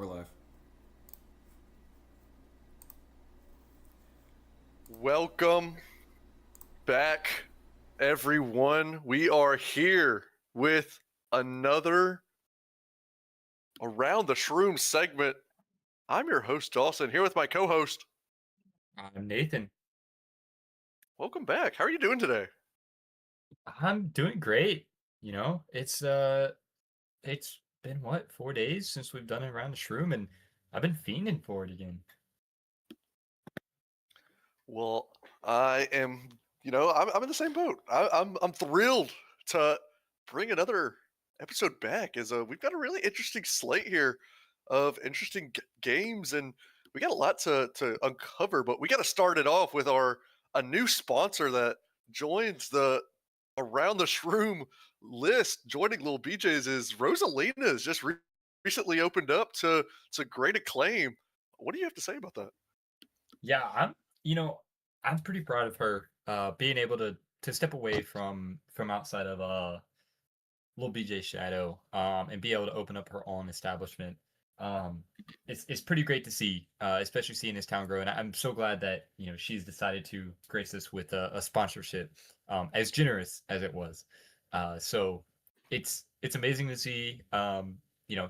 We're live. Welcome back, everyone. We are here with another Around the Shroom segment. I'm your host, Dawson, here with my co-host. I'm Nathan. Welcome back. How are you doing today? I'm doing great. It's been what, 4 days since we've done it around the shroom, and I've been fiending for it again. Well, I am, I'm in the same boat. I'm thrilled to bring another episode back. As we've got a really interesting slate here of interesting games, and we got a lot to uncover. But we got to start it off with a new sponsor that joins the Around the Shroom list. Joining Little BJ's is Rosalina's. Just recently opened up to great acclaim. What do you have to say about that? Yeah, you know, I'm pretty proud of her being able to step away from outside of little BJ Shadow and be able to open up her own establishment. Um, it's pretty great to see, especially seeing this town grow. And I'm so glad that she's decided to grace us with a sponsorship as generous as it was. So it's amazing to see.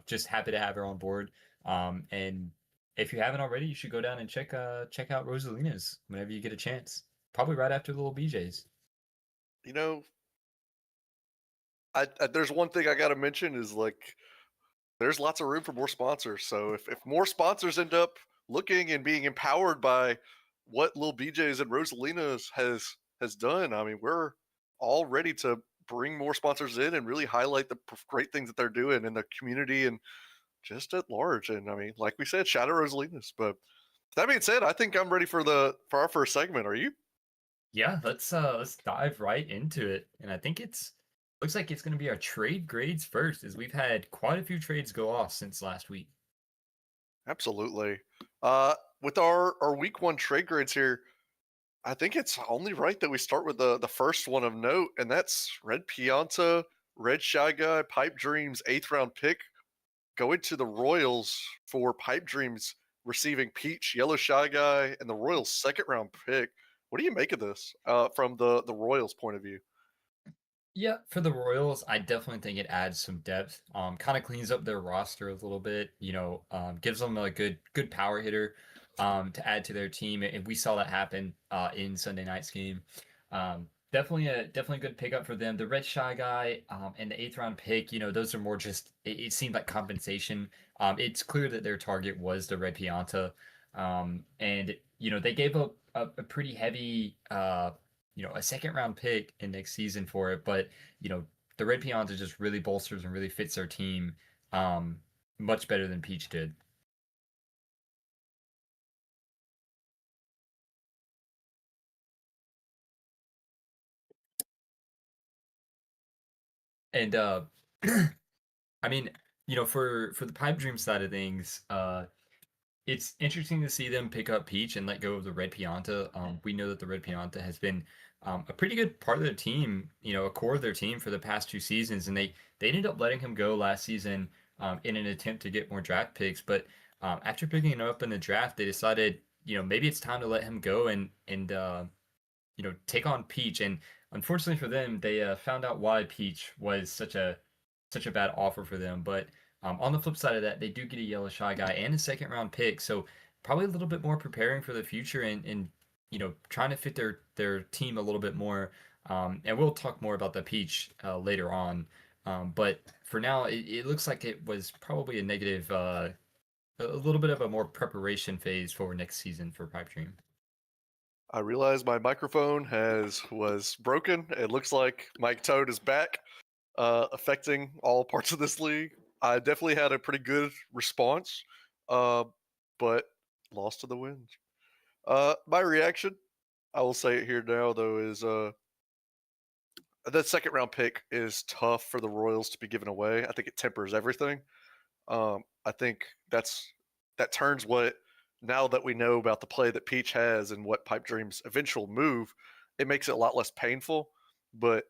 Just happy to have her on board. And if you haven't already, you should go down and check out Rosalina's whenever you get a chance. Probably right after the little BJ's. You know, there's one thing I got to mention is like there's lots of room for more sponsors. So if more sponsors end up looking and being empowered by what Lil BJ's and Rosalina's has done, I mean, we're all ready to bring more sponsors in and really highlight the great things that they're doing in the community and just at large. And I mean, like we said, shout out Rosalina's. But that being said, I think I'm ready for our first segment. Are you? Yeah, let's dive right into it. And I think it's looks like it's going to be our trade grades first, as we've had quite a few trades go off since last week. Absolutely. With our week one trade grades here, I think it's only right that we start with the first one of note, and that's Red Pianta, Red Shy Guy, Pipe Dreams, eighth round pick, going to the Royals for Pipe Dreams, receiving Peach, Yellow Shy Guy, and the Royals' second round pick. What do you make of this from the Royals' point of view? Yeah, for the Royals, I definitely think it adds some depth. Kind of cleans up their roster a little bit. Gives them a good power hitter, to add to their team, and we saw that happen in Sunday night's game. Definitely a good pickup for them. The Red Shy Guy, and the eighth round pick. Those are more just. It seemed like compensation. It's clear that their target was the Red Pianta, and they gave up a pretty heavy a second round pick in next season for it. But, the Red Pianta just really bolsters and really fits their team um, much better than Peach did. And I mean, for the Pipe Dream side of things, it's interesting to see them pick up Peach and let go of the Red Pianta. We know that the Red Pianta has been a pretty good part of their team, a core of their team for the past 2 seasons, and they ended up letting him go last season in an attempt to get more draft picks. But after picking him up in the draft, they decided, maybe it's time to let him go and take on Peach. And unfortunately for them, they found out why Peach was such a bad offer for them. But on the flip side of that, they do get a Yellow Shy Guy and a second round pick, so probably a little bit more preparing for the future and trying to fit their team a little bit more. And we'll talk more about the Peach later on. But for now, it looks like it was probably a negative, a little bit of a more preparation phase for next season for Pipe Dream. I realize my microphone was broken. It looks like Mike Toad is back, affecting all parts of this league. I definitely had a pretty good response, uh, but lost to the wind. My reaction, I will say it here now though, is that second round pick is tough for the Royals to be given away. I think it tempers everything. I think that turns what now that we know about the play that Peach has and what Pipe Dream's eventual move, it makes it a lot less painful. But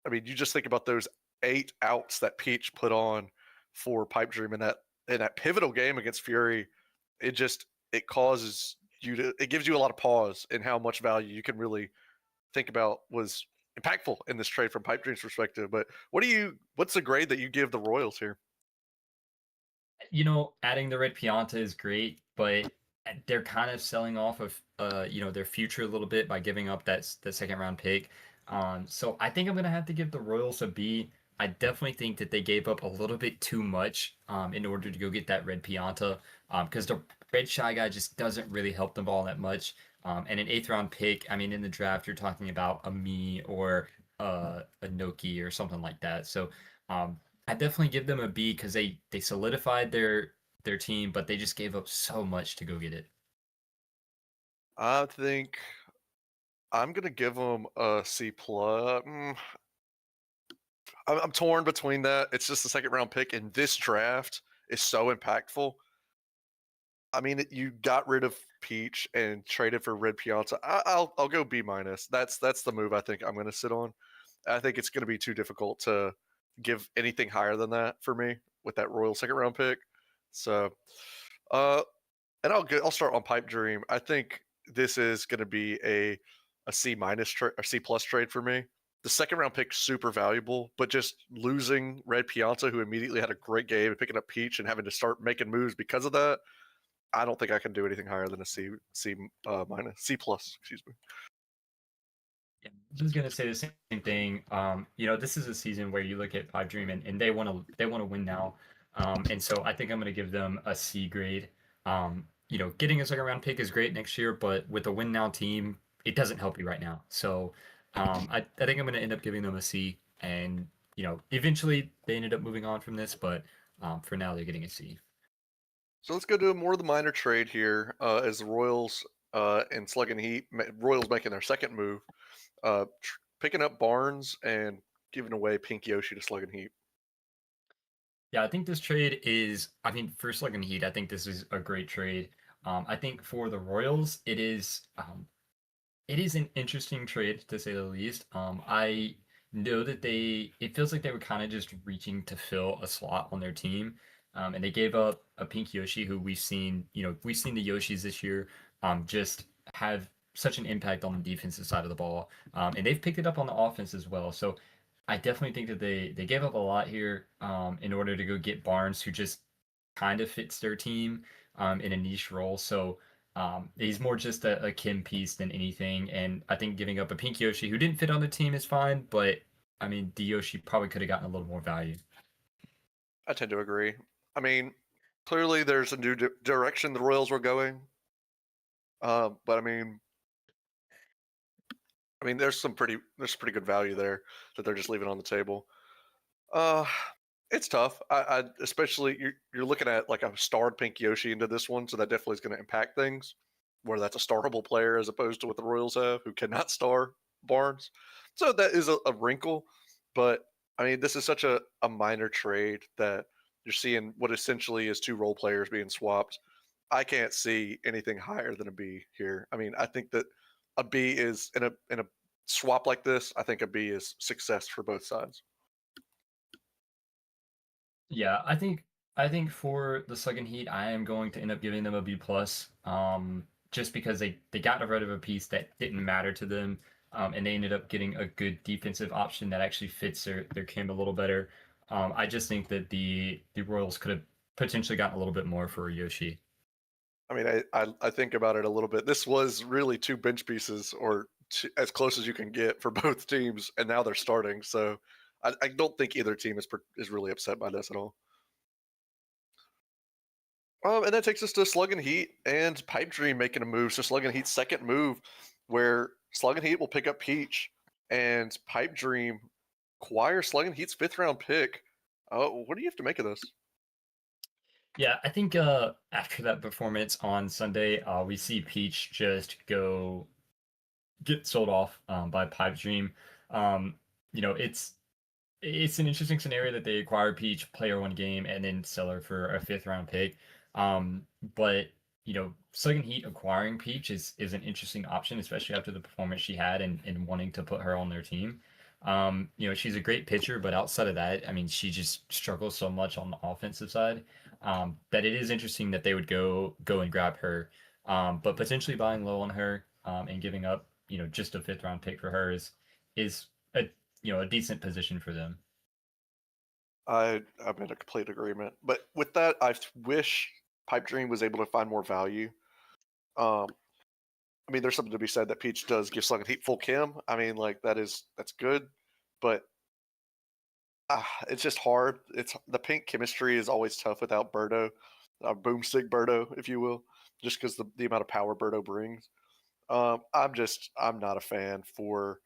I mean, you just think about those 8 outs that Peach put on for Pipe Dream in that in that pivotal game against Fury, it causes you to it gives you a lot of pause in how much value you can really think about was impactful in this trade from Pipe Dream's perspective. But what's the grade that you give the Royals here? Adding the red Pianta is great, but they're kind of selling off of their future a little bit by giving up that second round pick. So I think I'm gonna have to give the Royals a B. I definitely think that they gave up a little bit too much in order to go get that red Pianta because the red Shy Guy just doesn't really help them all that much. And an eighth round pick, I mean, in the draft, you're talking about a me or a Noki or something like that. So um, I definitely give them a B because they solidified their team, but they just gave up so much to go get it. I think I'm gonna give them a C plus. I'm torn between that. It's just the second round pick, and this draft is so impactful. I mean, you got rid of Peach and traded for Red Pianta. I'll go B minus. That's the move I think I'm going to sit on. I think it's going to be too difficult to give anything higher than that for me with that Royal second round pick. So, uh, and I'll start on Pipe Dream. I think this is going to be a C minus or C plus trade for me. The second round pick super valuable, but just losing Red Pianta, who immediately had a great game, and picking up Peach and having to start making moves because of that, I don't think I can do anything higher than a C minus C plus. Excuse me. Yeah, I was gonna say the same thing. This is a season where you look at Pipe Dream and they want to win now. And so I think I'm gonna give them a C grade. Getting a second round pick is great next year, but with a win now team, it doesn't help you right now. So I think I'm gonna end up giving them a C. And eventually they ended up moving on from this, but for now they're getting a C. So let's go to more of the minor trade here. As the Royals and Slug and Heat, Royals making their second move, picking up Barnes and giving away Pink Yoshi to Slug and Heat. Yeah, I think this trade is, I mean, first looking Heat, I think this is a great trade. I think for the Royals, it is an interesting trade to say the least. I know that it feels like they were kind of just reaching to fill a slot on their team. And they gave up a Pink Yoshi who we've seen the Yoshis this year just have such an impact on the defensive side of the ball. And they've picked it up on the offense as well. So I definitely think that they gave up a lot here in order to go get Barnes, who just kind of fits their team in a niche role. So he's more just a Kim piece than anything. And I think giving up a Pink Yoshi who didn't fit on the team is fine, but I mean, the Yoshi probably could have gotten a little more value. I tend to agree. I mean, clearly there's a new direction the Royals were going, but I mean, there's pretty good value there that they're just leaving on the table. Uh, it's tough. I especially you're looking at like a starred Pink Yoshi into this one, so that definitely is going to impact things. Where that's a startable player as opposed to what the Royals have, who cannot star Barnes. So that is a wrinkle. But I mean, this is such a minor trade that you're seeing what essentially is two role players being swapped. I can't see anything higher than a B here. I mean, I think that a B is in a swap like this. I think a B is success for both sides. Yeah, I think for the Slug and Heat, I am going to end up giving them a B plus. Just because they got rid of a piece that didn't matter to them, and they ended up getting a good defensive option that actually fits their camp a little better. I just think that the Royals could have potentially gotten a little bit more for Yoshi. I mean, I think about it a little bit. This was really two bench pieces, or as close as you can get for both teams, and now they're starting. So I don't think either team is really upset by this at all. And that takes us to Slug and Heat and Pipe Dream making a move. So Slug and Heat's second move, where Slug and Heat will pick up Peach, and Pipe Dream acquire Slug and Heat's fifth round pick. What do you have to make of this? Yeah, I think after that performance on Sunday, we see Peach just go get sold off by Pipe Dream. Um, it's an interesting scenario that they acquire Peach, play her one game, and then sell her for a fifth round pick. But Slug and Heat acquiring Peach is an interesting option, especially after the performance she had and wanting to put her on their team. She's a great pitcher, but outside of that, I mean, she just struggles so much on the offensive side, that it is interesting that they would go and grab her. But potentially buying low on her, and giving up, just a fifth round pick for her is a a decent position for them. I'm in a complete agreement. But with that, I wish Pipe Dream was able to find more value. Um, I mean, there's something to be said that Peach does give Slug and Heat full chem. I mean, like that's good, but it's just hard. It's the pink chemistry is always tough without Birdo, boomstick Birdo, if you will, just because the amount of power Birdo brings. I'm not a fan for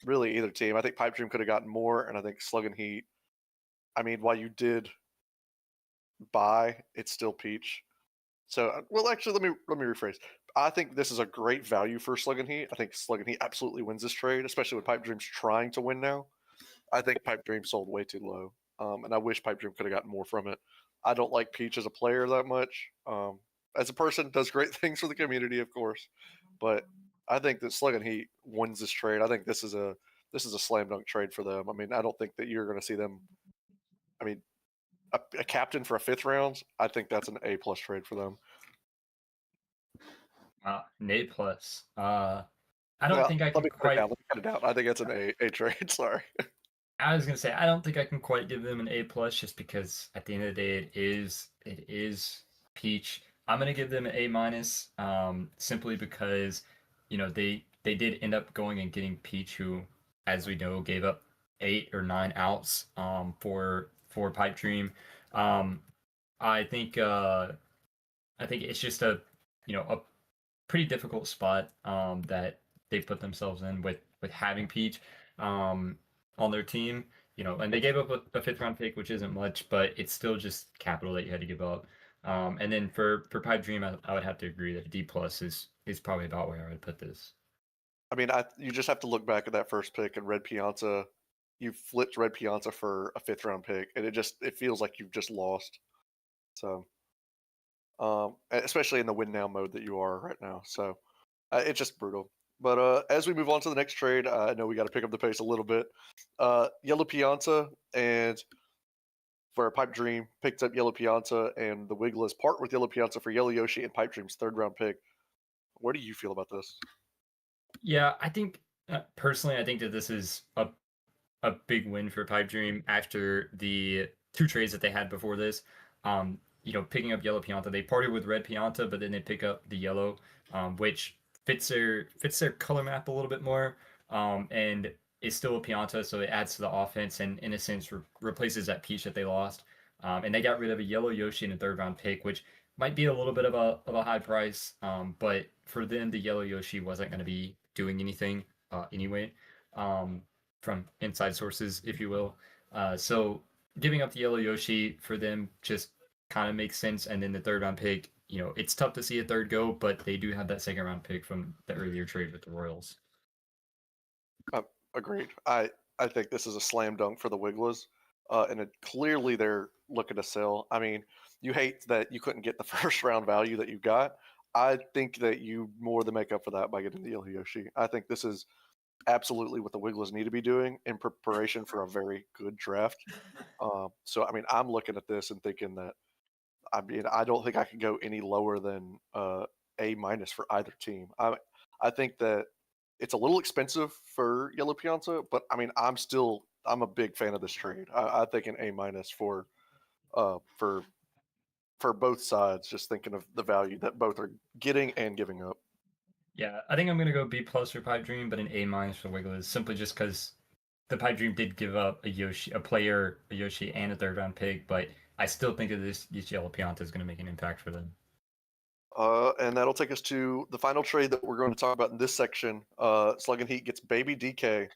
really either team. I think Pipe Dream could have gotten more, and I think Slug and Heat. I mean, while you did buy, it's still Peach. So, well, actually, let me rephrase. I think this is a great value for Slug and Heat. I think Slug and Heat absolutely wins this trade, especially with Pipe Dreams trying to win now. I think Pipe Dream sold way too low, and I wish Pipe Dream could have gotten more from it. I don't like Peach as a player that much. As a person, does great things for the community, of course, but I think that Slug and Heat wins this trade. I think this is a slam dunk trade for them. I mean, I don't think that you're going to see them. I mean, a captain for a fifth round. I think that's an A+ trade for them. An A plus. I don't Well, think I let can me cut it quite. down. Let me cut it down. I think that's an A trade. Sorry. I was gonna say I don't think I can quite give them an A plus just because at the end of the day it is Peach. I'm gonna give them an A minus, simply because they did end up going and getting Peach, who, as we know, gave up 8 or 9 outs, for Pipe Dream. Um, I think I think it's just a pretty difficult spot, that they put themselves in with having Peach, um, on their team. And they gave up a fifth round pick, which isn't much, but it's still just capital that you had to give up. And then for Pipe Dream, I would have to agree that a D plus is probably about where I would put this. I mean, you just have to look back at that first pick and Red Pianta. You flipped Red Pianta for a fifth round pick, and it feels like you've just lost. So, especially in the win now mode that you are right now. So, it's just brutal. But as we move on to the next trade, I know we got to pick up the pace a little bit. Yellow Pianta and for a Pipe Dream picked up Yellow Pianta, and the Wigglers part with Yellow Pianta for Yellow Yoshi and Pipe Dream's third round pick. What do you feel about this? Yeah, I think, personally, I think that this is a big win for Pipe Dream after the two trades that they had before this. Picking up Yellow Pianta, they parted with Red Pianta, but then they pick up the yellow, which fits their color map a little bit more, and is still a Pianta, so it adds to the offense and in a sense replaces that Peach that they lost. And they got rid of a yellow Yoshi in a third round pick, which might be a little bit of a high price, but for them the yellow Yoshi wasn't going to be doing anything, anyway. Um, from inside sources, if you will. So giving up the yellow Yoshi for them just kind of makes sense. And then the third round pick, it's tough to see a third go, but they do have that second round pick from the earlier trade with the Royals. Agreed. I think this is a slam dunk for the Wigglers, and clearly they're looking to sell. I mean, you hate that you couldn't get the first round value that you got. I think that you more than make up for that by getting the Yoshi. I think this is absolutely what the Wigglers need to be doing in preparation for a very good draft. So, I mean, I'm looking at this and thinking that, I mean, I don't think I could go any lower than A minus for either team. I think that it's a little expensive for Yellow Pianta, but I mean, I'm a big fan of this trade. I think an A minus uh, for for both sides. Just thinking of the value that both are getting and giving up. Yeah, I think I'm gonna go B plus for Pipe Dream, but an A minus for Wigglers, simply just because the Pipe Dream did give up a Yoshi, and a third round pick, but I still think that this yellow Pianta is gonna make an impact for them. And that'll take us to the final trade that we're going to talk about in this section. Slug and Heat gets Baby DK,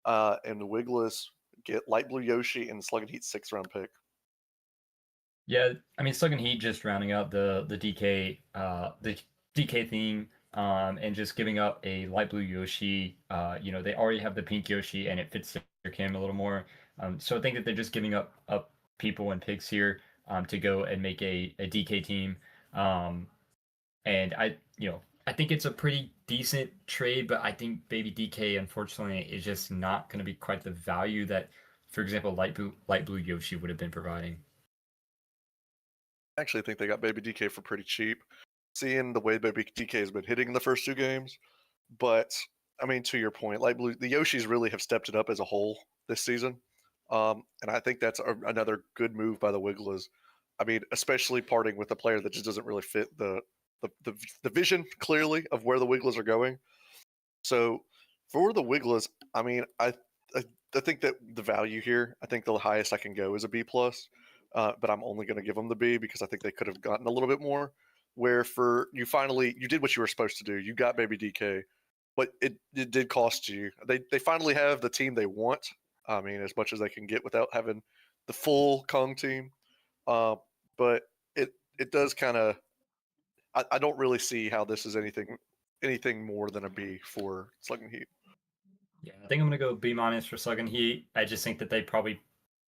and the Wigglers get Light Blue Yoshi and Slug and Heat sixth round pick. Yeah, I mean, Slug and Heat just rounding out the DK theme, and just giving up a light blue Yoshi. They already have the pink Yoshi, and it fits their cam a little more. So I think that they're just giving up people and picks here, to go and make a DK team. And I think it's a pretty decent trade, but I think Baby DK unfortunately is just not going to be quite the value that, for example, Light Blue Yoshi would have been providing. I actually think they got Baby DK for pretty cheap. Seeing the way Baby DK has been hitting in the first 2 games, but I mean, to your point, Light Blue, the Yoshis really have stepped it up as a whole this season, and I think that's another good move by the Wigglers. I mean, especially parting with a player that just doesn't really fit the vision clearly of where the Wigglers are going. So for the Wigglers, I mean, I I think that the value here, I think the highest I can go is a B plus, but I'm only going to give them the B because I think they could have gotten a little bit more. Where for you did what you were supposed to do. You got Baby DK, but it did cost you. They finally have the team they want. I mean, as much as they can get without having the full Kong team. Uh, but it does kind of. I don't really see how this is anything more than a B for Slugging Heat. Yeah, I think I'm gonna go B minus for Slug and Heat. I just think that they probably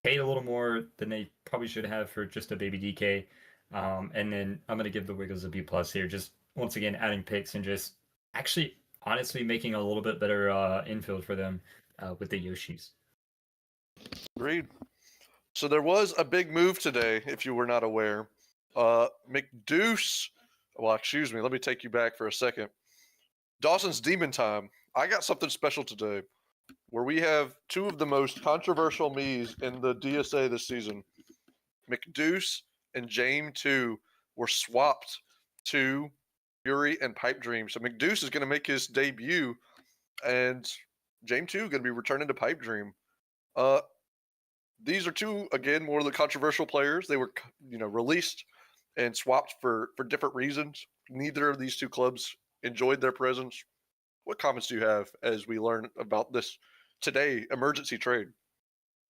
paid a little more than they probably should have for just a baby DK. And then I'm gonna give the Wiggles a B plus here. Just once again adding picks and just actually honestly making a little bit better infield for them with the Yoshis. Agreed. So there was a big move today, if you were not aware. McDeuce. Well, excuse me. Let me take you back for a second. Dawson's Demon Time. I got something special today, where we have two of the most controversial me's in the DSA this season. McDeuce and Jame 2 were swapped to Fury and Pipe Dream. So McDeuce is going to make his debut, and Jame 2 going to be returning to Pipe Dream. These are two, again, more of the controversial players. They were, released and swapped for different reasons. Neither of these two clubs enjoyed their presence. What comments do you have as we learn about this today emergency trade?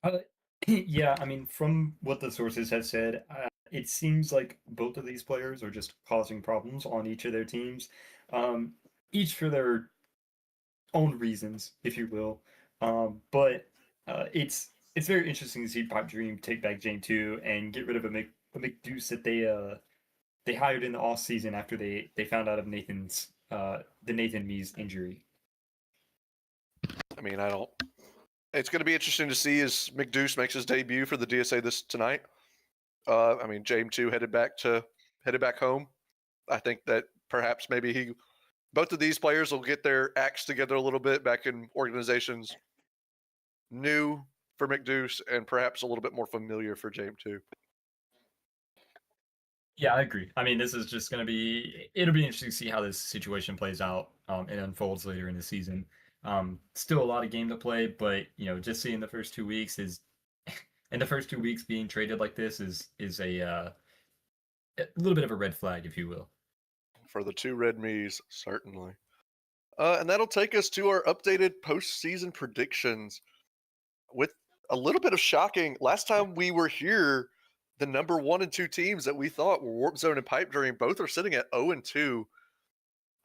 Uh, yeah, I mean, from what the sources have said, it seems like both of these players are just causing problems on each of their teams, um, each for their own reasons, if you will. But it's very interesting to see Pipe Dream take back Jane 2 and get rid of a McDeuce that they hired in the off season after they found out of the Nathan Mees injury. I mean, I don't. It's going to be interesting to see as McDeuce makes his debut for the DSA this tonight. I mean, Jame 2 headed back home. I think that perhaps maybe both of these players will get their acts together a little bit back in organizations new for McDeuce and perhaps a little bit more familiar for Jame 2. Yeah, I agree. I mean, this is just going to it'll be interesting to see how this situation plays out and unfolds later in the season. Still a lot of game to play, but, just seeing the first 2 weeks and the first 2 weeks being traded like this is a little bit of a red flag, if you will. For the two red me's, certainly. And that'll take us to our updated postseason predictions with a little bit of shocking. Last time we were here, the number 1 and 2 teams that we thought were Warp Zone and Pipe Dream both are sitting at 0 and 2.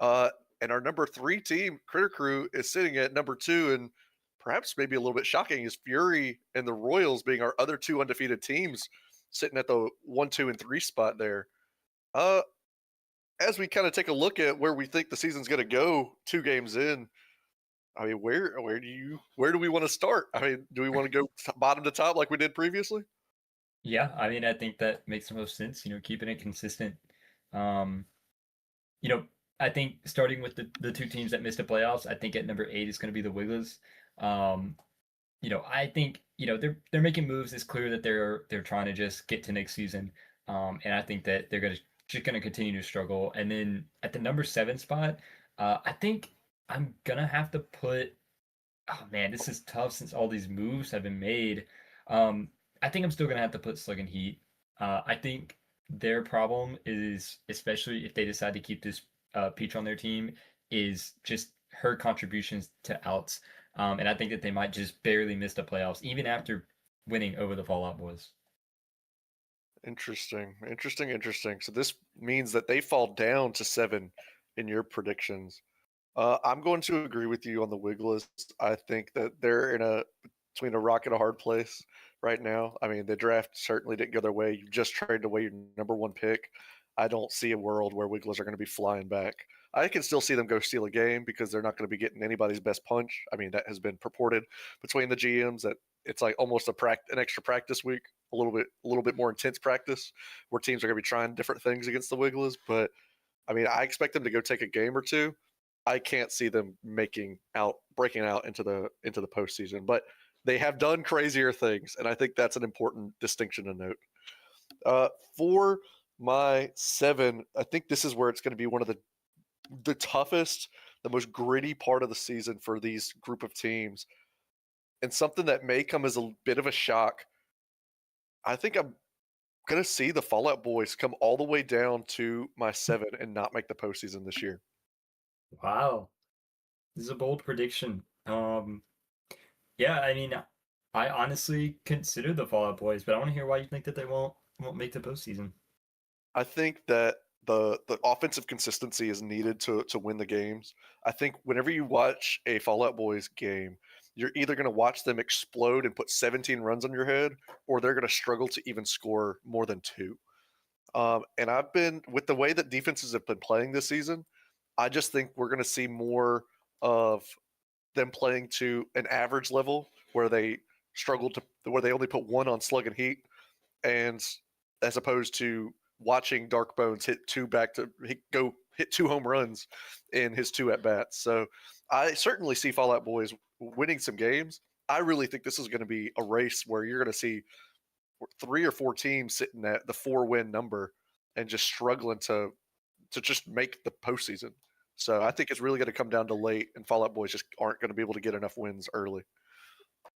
And our number 3 team, Critter Crew, is sitting at number 2. And perhaps maybe a little bit shocking is Fury and the Royals being our other 2 undefeated teams, sitting at the 1, 2, and 3 spot there. As we kind of take a look at where we think the season's going to go 2 games in, I mean, where do we want to start? I mean, do we want to go bottom to top like we did previously? Yeah, I mean, I think that makes the most sense, keeping it consistent. Um, you know, I think starting with the two teams that missed the playoffs, I think at number 8 is going to be the Wigglers. Um, I think they're making moves. It's clear that they're trying to just get to next season, and I think that they're just gonna continue to struggle. And then at the number 7 spot, I think I'm gonna have to put. Oh man, this is tough since all these moves have been made. Um, I think I'm still gonna have to put Slug and Heat. I think their problem is, especially if they decide to keep this Peach on their team, is just her contributions to outs. And I think that they might just barely miss the playoffs, even after winning over the Fallout Boys. Interesting. So this means that they fall down to 7 in your predictions. I'm going to agree with you on the Wigglers. I think that they're between a rock and a hard place right now. I mean, the draft certainly didn't go their way. You just traded away your number 1 pick. I don't see a world where Wigglers are going to be flying back. I can still see them go steal a game because they're not going to be getting anybody's best punch. I mean, that has been purported between the GMs that it's like almost an extra practice week, a little bit more intense practice where teams are going to be trying different things against the Wigglers. But I mean, I expect them to go take a game or two. I can't see them breaking out into the postseason. But they have done crazier things, and I think that's an important distinction to note. Uh, for my 7, I think this is where it's going to be one of the toughest, the most gritty part of the season for these group of teams, and something that may come as a bit of a shock. I think I'm gonna see the Fallout Boys come all the way down to my 7 and not make the postseason this year. Wow, this is a bold prediction. Yeah, I mean, I honestly consider the Fallout Boys, but I want to hear why you think that they won't make the postseason. I think that the offensive consistency is needed to win the games. I think whenever you watch a Fallout Boys game, you're either going to watch them explode and put 17 runs on your head, or they're going to struggle to even score more than 2. And I've been with the way that defenses have been playing this season. I just think we're going to see more of them playing to an average level where they where they only put 1 on slug and heat, and as opposed to watching Dark Bones hit 2 home runs in his 2 at bats. So I certainly see Fallout Boys winning some games. I really think this is going to be a race where you're going to see 3 or 4 teams sitting at the 4-win number and just struggling to just make the postseason. So I think it's really going to come down to late, and Fallout Boys just aren't going to be able to get enough wins early.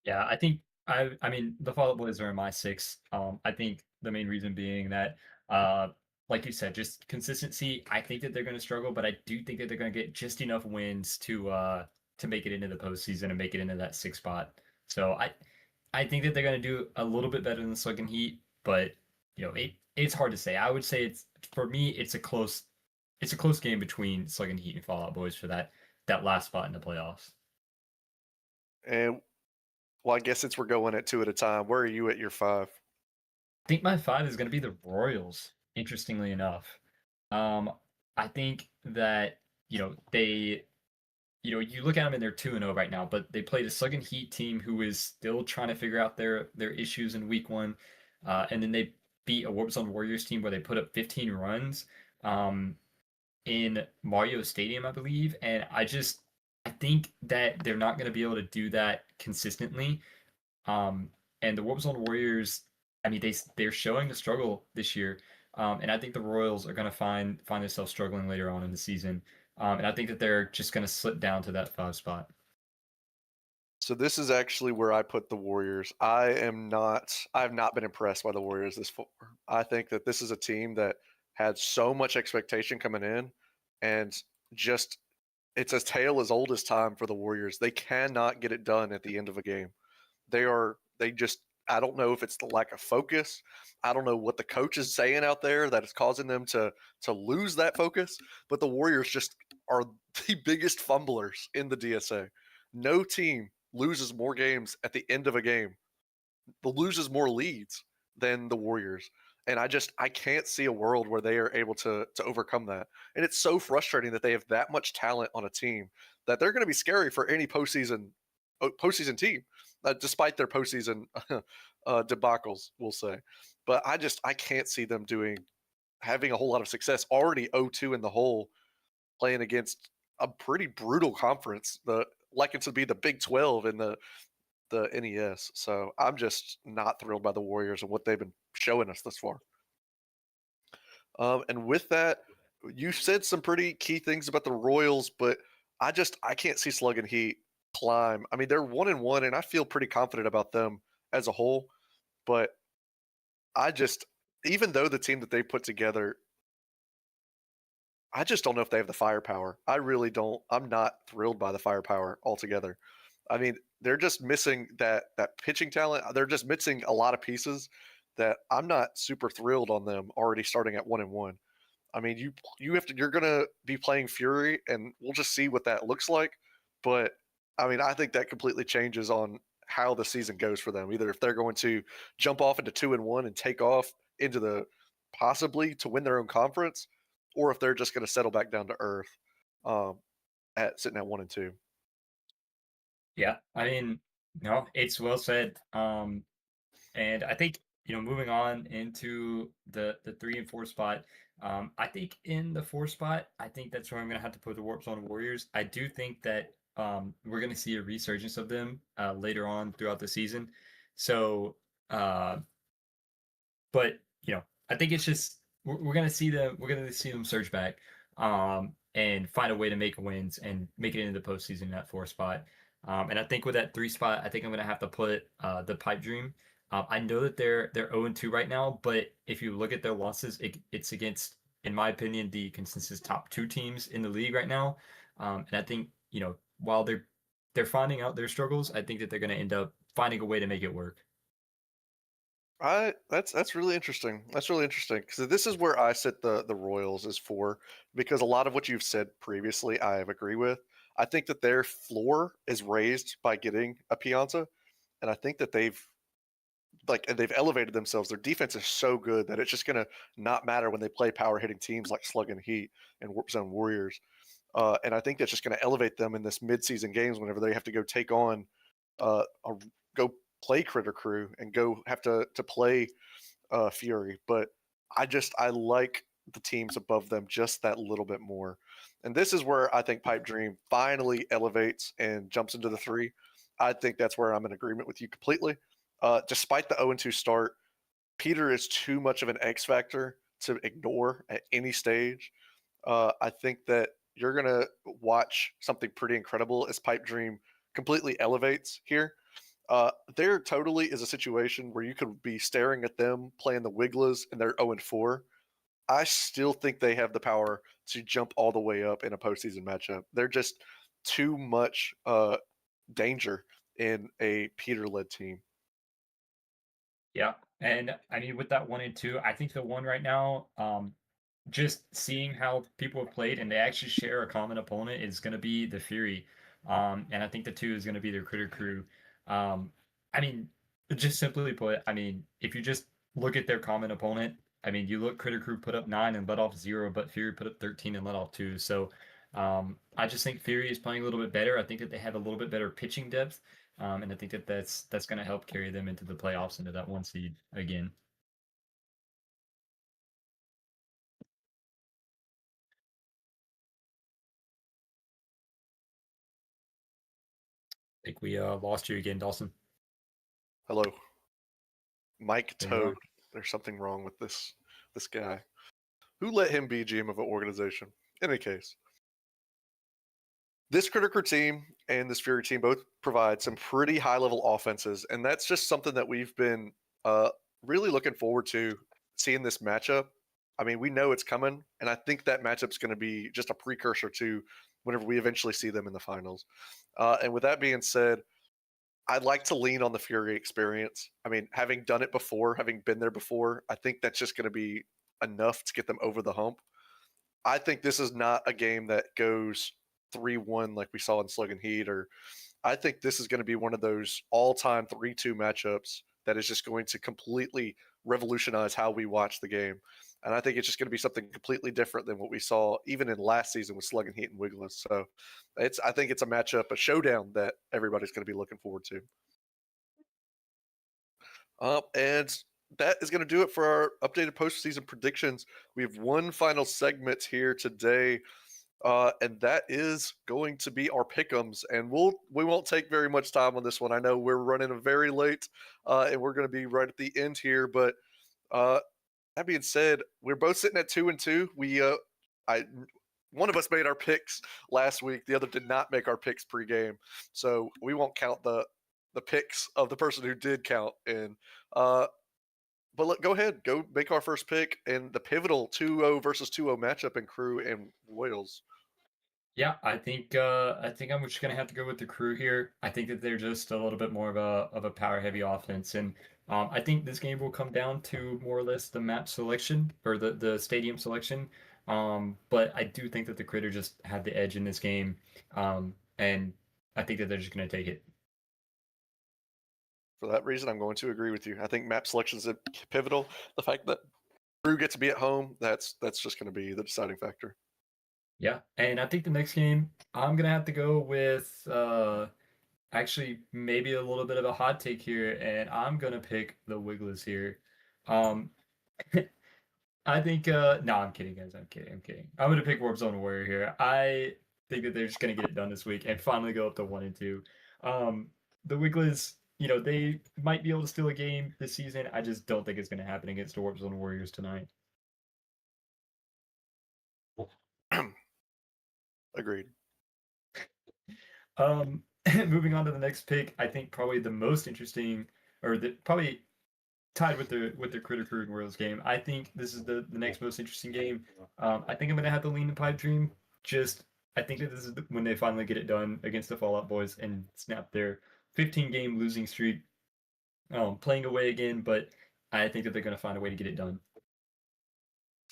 Yeah, I think I mean the Fall Out Boys are in my 6. I think the main reason being that uh like you said, just consistency. I think that they're going to struggle, but I do think that they're going to get just enough wins to make it into the postseason and make it into that 6 spot. So I think that they're going to do a little bit better than Slug and Heat, but it's hard to say. I would say it's for me it's a close game between Slug and Heat and Fallout Boys for that last spot in the playoffs. And well, I guess since we're going at 2 at a time, where are you at your 5? I think my 5 is going to be the Royals, interestingly enough. Um, I think that, they, you look at them and they're 2-0 right now, but they played a Slug and Heat team who is still trying to figure out their issues in week 1. And then they beat a Warp Zone Warriors team where they put up 15 runs in Mario Stadium, I believe. And I think that they're not going to be able to do that consistently. Um, and the Warp Zone Warriors, I mean, they're showing the struggle this year, and I think the Royals are going to find themselves struggling later on in the season, and I think that they're just going to slip down to that 5 spot. So this is actually where I put the Warriors. I have not been impressed by the Warriors this far. I think that this is a team that had so much expectation coming in, and just it's a tale as old as time for the Warriors. They cannot get it done at the end of a game. They just I don't know if it's the lack of focus. I don't know what the coach is saying out there that is causing them to lose that focus, but the Warriors just are the biggest fumblers in the DSA. No team loses more games at the end of a game, loses more leads than the Warriors. And I can't see a world where they are able to overcome that. And it's so frustrating that they have that much talent on a team that they're going to be scary for any postseason team, despite their postseason debacles, we'll say. But I can't see them having a whole lot of success. Already 0-2 in the hole, playing against a pretty brutal conference. The like it to be the Big 12 in the NES. So I'm just not thrilled by the Warriors and what they've been showing us thus far. And with that, you said some pretty key things about the Royals, but I can't see Slug and Heat climb. I mean, they're 1-1, and I feel pretty confident about them as a whole. But I just, even though the team that they put together, I just don't know if they have the firepower. I really don't. I'm not thrilled by the firepower altogether. I mean, they're just missing that pitching talent. They're just missing a lot of pieces that I'm not super thrilled on them already starting at 1-1. I mean, you're gonna be playing Fury, and we'll just see what that looks like. But I mean, I think that completely changes on how the season goes for them. Either if they're going to jump off into 2-1 and take off into the possibly to win their own conference, or if they're just going to settle back down to earth um, at sitting at 1-2. Yeah, I mean, no, it's well said. And I think, moving on into the 3 and 4 spot, I think in the 4 spot, I think that's where I'm gonna have to put the Warp Zone Warriors. I do think that we're gonna see a resurgence of them later on throughout the season. So, uh, but I think it's just we're gonna see them surge back, and find a way to make wins and make it into the postseason in that 4 spot. And I think with that 3 spot, I think I'm gonna have to put the Pipe Dream. I know that they're 0-2 right now, but if you look at their losses, it's against, in my opinion, the consensus top 2 teams in the league right now. And I think while they're finding out their struggles, I think that they're gonna end up finding a way to make it work. That's really interesting. That's really interesting because this is where I set the Royals as 4 because a lot of what you've said previously I agree with. I think that their floor is raised by getting a Pianta, and I think that they've elevated themselves. Their defense is so good that it's just gonna not matter when they play power hitting teams like Slug and Heat and Warp Zone Warriors. And I think that's just going to elevate them in this midseason games whenever they have to go take on go play Critter Crew and go have to play Fury. But I like the teams above them just that little bit more. And this is where I think Pipe Dream finally elevates and jumps into the 3. I think that's where I'm in agreement with you completely. Despite the 0-2 start, Peter is too much of an X factor to ignore at any stage. I think that you're going to watch something pretty incredible as Pipe Dream completely elevates here. There totally is a situation where you could be staring at them playing the Wigglers and they're 0-4. I still think they have the power to jump all the way up in a postseason matchup. They're just too much danger in a Peter led team. Yeah. And I mean, with that 1 and 2, I think the one right now, just seeing how people have played and they actually share a common opponent is going to be the Fury. And I think the 2 is going to be their Critter Crew. Um, I mean, just simply put, I mean, if you just look at their common opponent, I mean, you look, Critter Crew put up 9 and let off 0, but Fury put up 13 and let off 2. So I just think Fury is playing a little bit better. I think that they have a little bit better pitching depth. And I think that that's going to help carry them into the playoffs, into that 1 seed again. I think we lost you again, Dawson. Hello, Mike There you are. Toad. There's something wrong with this guy. Who let him be GM of an organization? In any case, this Critical team and this Fury team both provide some pretty high level offenses, and that's just something that we've been uh, really looking forward to seeing this matchup. I mean, we know it's coming, and I think that matchup's going to be just a precursor to whenever we eventually see them in the finals. And with that being said, I'd like to lean on the Fury experience. I mean, having done it before, having been there before, I think that's just going to be enough to get them over the hump. I think this is not a game that goes 3-1 like we saw in Slug and Heat, or I think this is going to be one of those all-time 3-2 matchups that is just going to completely revolutionize how we watch the game. And I think it's just going to be something completely different than what we saw even in last season with Slug and Heat and Wigglers. So I think it's a matchup, a showdown that everybody's going to be looking forward to. And that is going to do it for our updated postseason predictions. We have one final segment here today, and that is going to be our pick'ems. And we won't take very much time on this one. I know we're running very late, and we're going to be right at the end here. But that being said, we're both sitting at 2-2. One of us made our picks last week. The other did not make our picks pregame, so we won't count the picks of the person who did count in. Go ahead, go make our first pick in the pivotal 2-0 versus 2-0 matchup in Crew and Royals. Yeah, I think I'm just gonna have to go with the Crew here. I think that they're just a little bit more of a power heavy offense, and I think this game will come down to more or less the map selection or the stadium selection. But I do think that the Critter just had the edge in this game, and I think that they're just gonna take it. For that reason, I'm going to agree with you. I think map selection is pivotal. The fact that Drew get to be at home, that's just going to be the deciding factor. Yeah, and I think the next game I'm gonna have to go with actually maybe a little bit of a hot take here, and I'm gonna pick the Wigglers here. Um, I think no, I'm kidding, guys. I'm kidding. I'm gonna pick Warp Zone Warrior here. I think that they're just gonna get it done this week and finally go up to 1-2. The Wigglers, they might be able to steal a game this season. I just don't think it's gonna happen against the Warp Zone Warriors tonight. Agreed. Moving on to the next pick, I think probably the most interesting, or probably tied with the Critter Crew and Worlds game. I think this is the next most interesting game. I think I'm gonna have to lean the Pipe Dream. Just I think that this is when they finally get it done against the Fallout Boys and snap their 15-game losing streak. Playing away again, but I think that they're gonna find a way to get it done.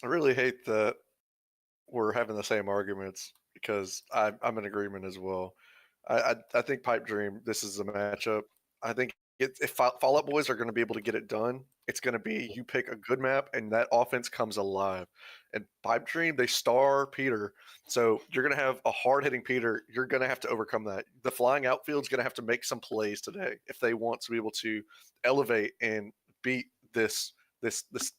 I really hate that we're having the same arguments because I'm in agreement as well. I think Pipe Dream, this is a matchup. I think if Fallout Boys are going to be able to get it done, it's going to be you pick a good map and that offense comes alive. And Pipe Dream, they star Peter. So you're going to have a hard hitting Peter. You're going to have to overcome that. The flying outfield's going to have to make some plays today if they want to be able to elevate and beat this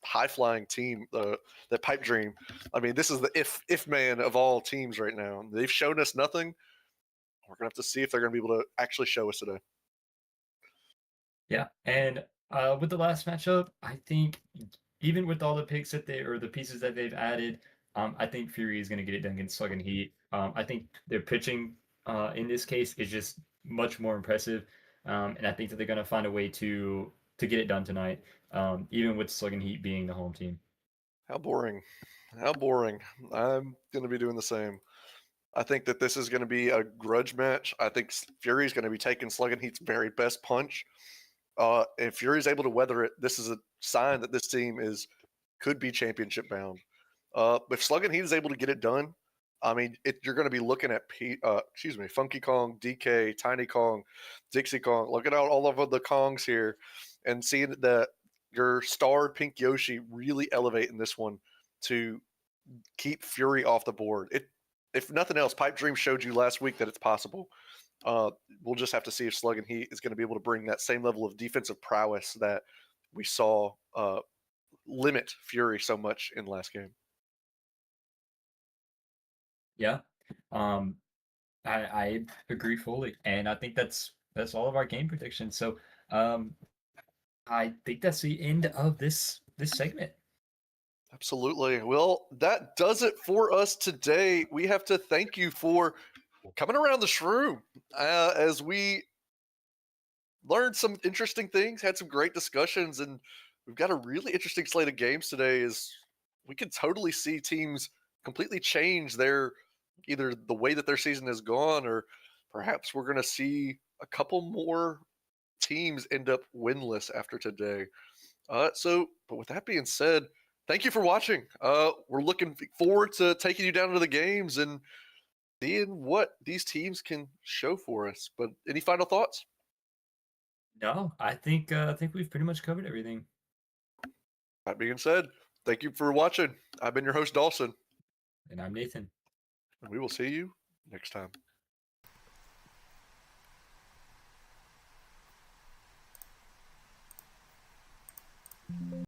high flying team, that Pipe Dream. I mean, this is the if man of all teams right now. They've shown us nothing. We're gonna have to see if they're gonna be able to actually show us today. Yeah, and with the last matchup, I think even with all the picks or the pieces that they've added, I think Fury is going to get it done against Slug and Heat. I think their pitching in this case is just much more impressive, and I think that they're going to find a way to get it done tonight, even with Slug and Heat being the home team. How boring. How boring. I'm gonna be doing the same. I think that this is going to be a grudge match. I think Fury's going to be taking Slug and Heat's very best punch. If Fury's able to weather it, this is a sign that this team could be championship bound. If Slug and Heat is able to get it done, I mean, you're going to be looking at Funky Kong, DK, Tiny Kong, Dixie Kong. Look at all of the Kongs here, and seeing that your star Pink Yoshi really elevate in this one to keep Fury off the board. If nothing else, Pipe Dream showed you last week that it's possible. We'll just have to see if Slug and Heat is going to be able to bring that same level of defensive prowess that we saw limit Fury so much in last game. Yeah, um, I agree fully, and I think that's all of our game predictions. So, I think that's the end of this segment. Absolutely. Well, that does it for us today. We have to thank you for coming around the shroom as we learned some interesting things, had some great discussions, and we've got a really interesting slate of games today. Is we can totally see teams completely change either the way that their season has gone, or perhaps we're going to see a couple more teams end up winless after today. But with that being said, thank you for watching. We're looking forward to taking you down to the games and seeing what these teams can show for us. But any final thoughts? No, I think we've pretty much covered everything. That being said, thank you for watching. I've been your host, Dawson. And I'm Nathan. And we will see you next time.